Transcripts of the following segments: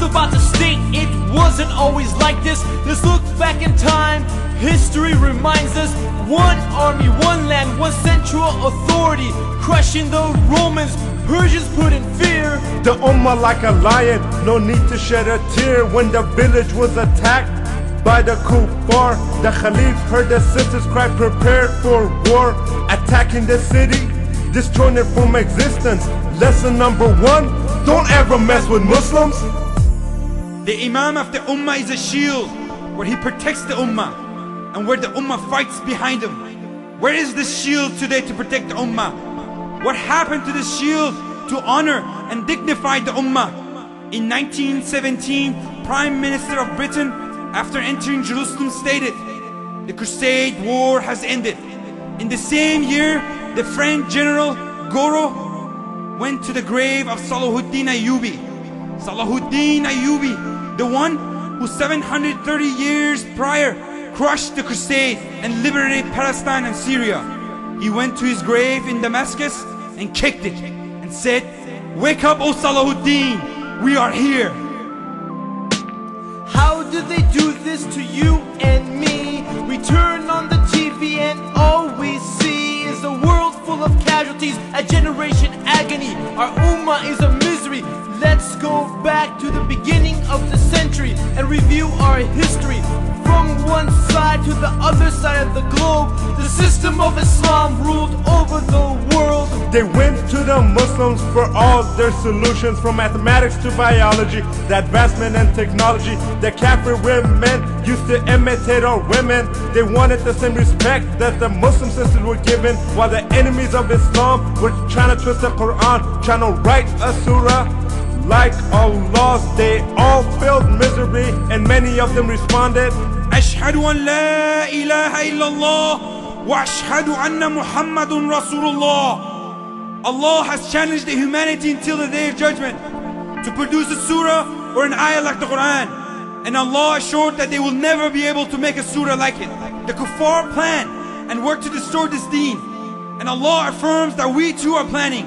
about to state it wasn't always like this. Let's look back in time. History reminds us, one army, one land, one central authority, crushing the Romans, Persians put in fear. The Ummah like a lion, no need to shed a tear. When the village was attacked by the kuffar, the Khalif heard the sisters cry, prepared for war, attacking the city, destroying it from existence. Lesson number one, don't ever mess with Muslims. The Imam of the Ummah is a shield where he protects the Ummah and where the Ummah fights behind him. Where is this shield today to protect the Ummah? What happened to this shield to honor and dignify the Ummah? In 1917, Prime Minister of Britain, after entering Jerusalem, stated, "The Crusade War has ended." In the same year, the French General Gouraud went to the grave of Salahuddin Ayyubi. Salahuddin Ayyubi, the one who 730 years prior crushed the Crusade and liberated Palestine and Syria. He went to his grave in Damascus and kicked it and said, "Wake up, O Salahuddin, we are here." How did they do this to you and me? We turn on the TV and all we see is a world full of casualties, a generation agony. Our Ummah is a misery. Let's go back to the beginning of the century and review our history. From one side to the other side of the globe, the system of Islam ruled over the world. They went to the Muslims for all their solutions, from mathematics to biology, the advancement and technology. The Kafir women used to imitate our women. They wanted the same respect that the Muslim sisters were given, while the enemies of Islam were trying to twist the Quran, trying to write a surah like Allah's. They all failed miserably, and many of them responded, أشهد أن لا إله إلا الله وأشهد أن محمد رسول الله. Allah has challenged the humanity until the day of judgment to produce a surah or an ayah like the Quran, and Allah assured that they will never be able to make a surah like it. The kuffar plan and work to destroy this deen, and Allah affirms that we too are planning.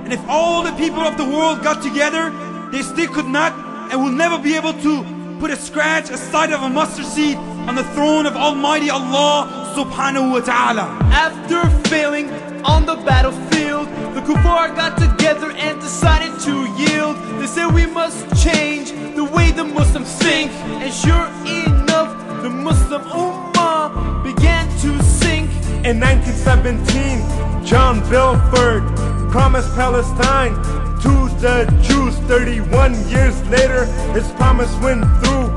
And if all the people of the world got together, they still could not and will never be able to put a scratch, a size of a mustard seed on the throne of Almighty Allah subhanahu wa ta'ala. After failing on the battlefield, the kuffar got together and decided to yield. They said we must change the way the Muslims think, and sure enough, the Muslim Ummah began to sink. In 1917, John Belford promised Palestine to the Jews. 31 years later, his promise went through.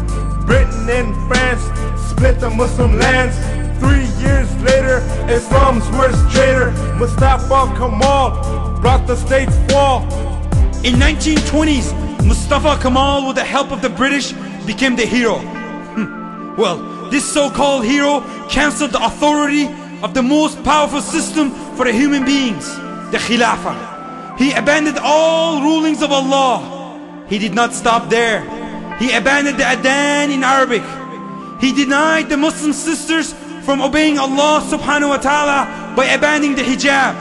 Britain and France split the Muslim lands. 3 years later, Islam's worst traitor, Mustafa Kemal, brought the state's fall. In 1920s, Mustafa Kemal, with the help of the British, became the hero. Well, this so-called hero cancelled the authority of the most powerful system for the human beings, the Khilafah. He abandoned all rulings of Allah. He did not stop there. He abandoned the Adhan in Arabic. He denied the Muslim sisters from obeying Allah subhanahu wa ta'ala by abandoning the hijab.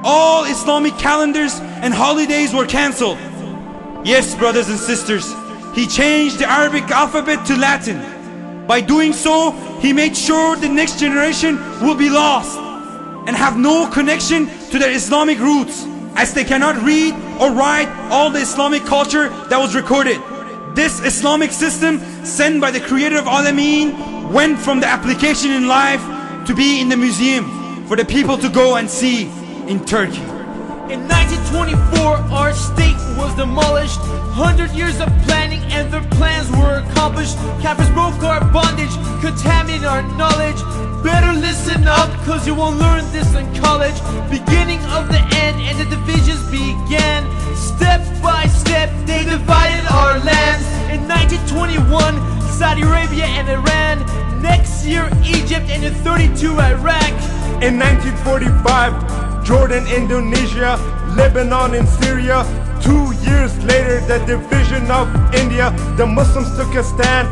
All Islamic calendars and holidays were cancelled. Yes, brothers and sisters, he changed the Arabic alphabet to Latin. By doing so, he made sure the next generation will be lost and have no connection to their Islamic roots, as they cannot read or write all the Islamic culture that was recorded. This Islamic system, sent by the creator of Alameen, went from the application in life to be in the museum for the people to go and see in Turkey. In 1924, our state was demolished. 100 years of planning and their plans were accomplished. Kafirs broke our bondage, contaminated our knowledge. Better listen up, cause you won't learn this in college. Beginning of the end and the divisions began. Step by step, they divided our lands. In 1921, Saudi Arabia and Iran. Next year, Egypt, and in 32, Iraq. In 1945, Jordan, Indonesia, Lebanon and Syria. 2 years later, the division of India, the Muslims took a stand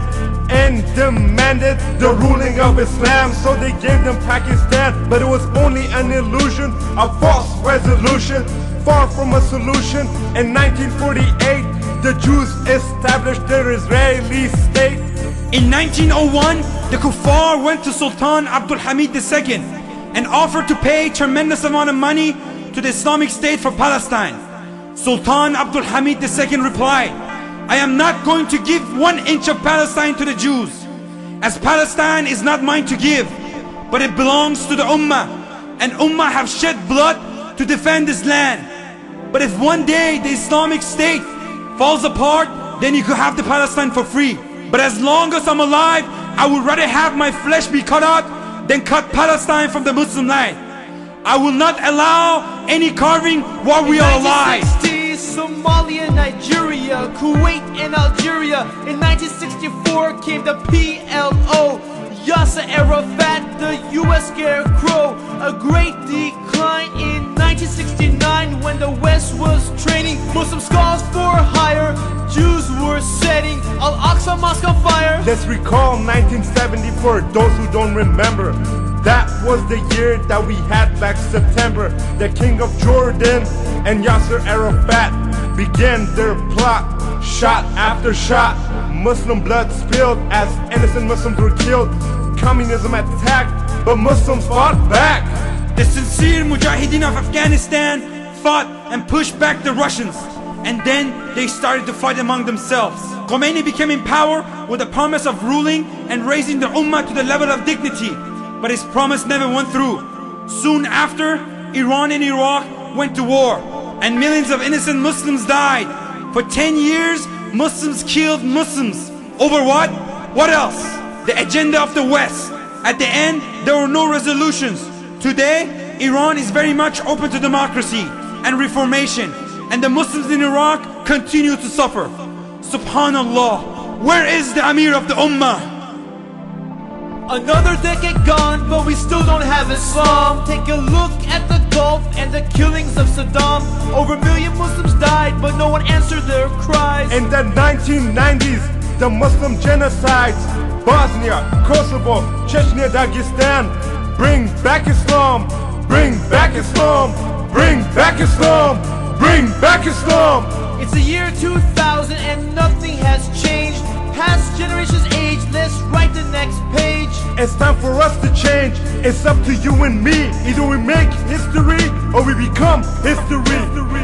and demanded the ruling of Islam. So they gave them Pakistan, but it was only an illusion, a false resolution, far from a solution. In 1948, the Jews established their Israeli state. In 1901, the Kuffar went to Sultan Abdul Hamid II and offered to pay tremendous amount of money to the Islamic State for Palestine. Sultan Abdul Hamid II replied, I am not going to give 1 inch of Palestine to the Jews, as Palestine is not mine to give, but it belongs to the Ummah, and Ummah have shed blood to defend this land. But if one day the Islamic State falls apart, then you could have the Palestine for free. But as long as I'm alive, I would rather have my flesh be cut out than cut Palestine from the Muslim land. I will not allow any carving while we are alive. 1960s, Somalia, Nigeria, Kuwait and Algeria. In 1964 came the PLO, Yasser Arafat, the US scarecrow. A great decline in 1969 when the West was training Muslim scholars for hire. Jews were setting Al-Aqsa Mosque on fire. Let's recall 1970 for those who don't remember. That was the year that we had Black September. The King of Jordan and Yasser Arafat began their plot. Shot after shot, Muslim blood spilled as innocent Muslims were killed. Communism attacked, but Muslims fought back. The sincere Mujahideen of Afghanistan fought and pushed back the Russians, and then they started to fight among themselves. Khomeini became in power with a promise of ruling and raising the Ummah to the level of dignity, but his promise never went through. Soon after, Iran and Iraq went to war, and millions of innocent Muslims died. For 10 years, Muslims killed Muslims. Over what? What else? The agenda of the West. At the end, there were no resolutions. Today, Iran is very much open to democracy and reformation, and the Muslims in Iraq continue to suffer. Subhanallah, where is the Amir of the Ummah? Another decade gone, but we still don't have Islam. Take a look at the Gulf and the killings of Saddam. Over 1 million Muslims died, but no one answered their cries. In the 1990s, the Muslim genocides, Bosnia, Kosovo, Chechnya, Dagestan. Bring back Islam, bring back Islam, bring back Islam, bring back Islam. It's the year 2000 and nothing has changed. Past generations age, let's write the next page. It's time for us to change. It's up to you and me. Either we make history or we become history.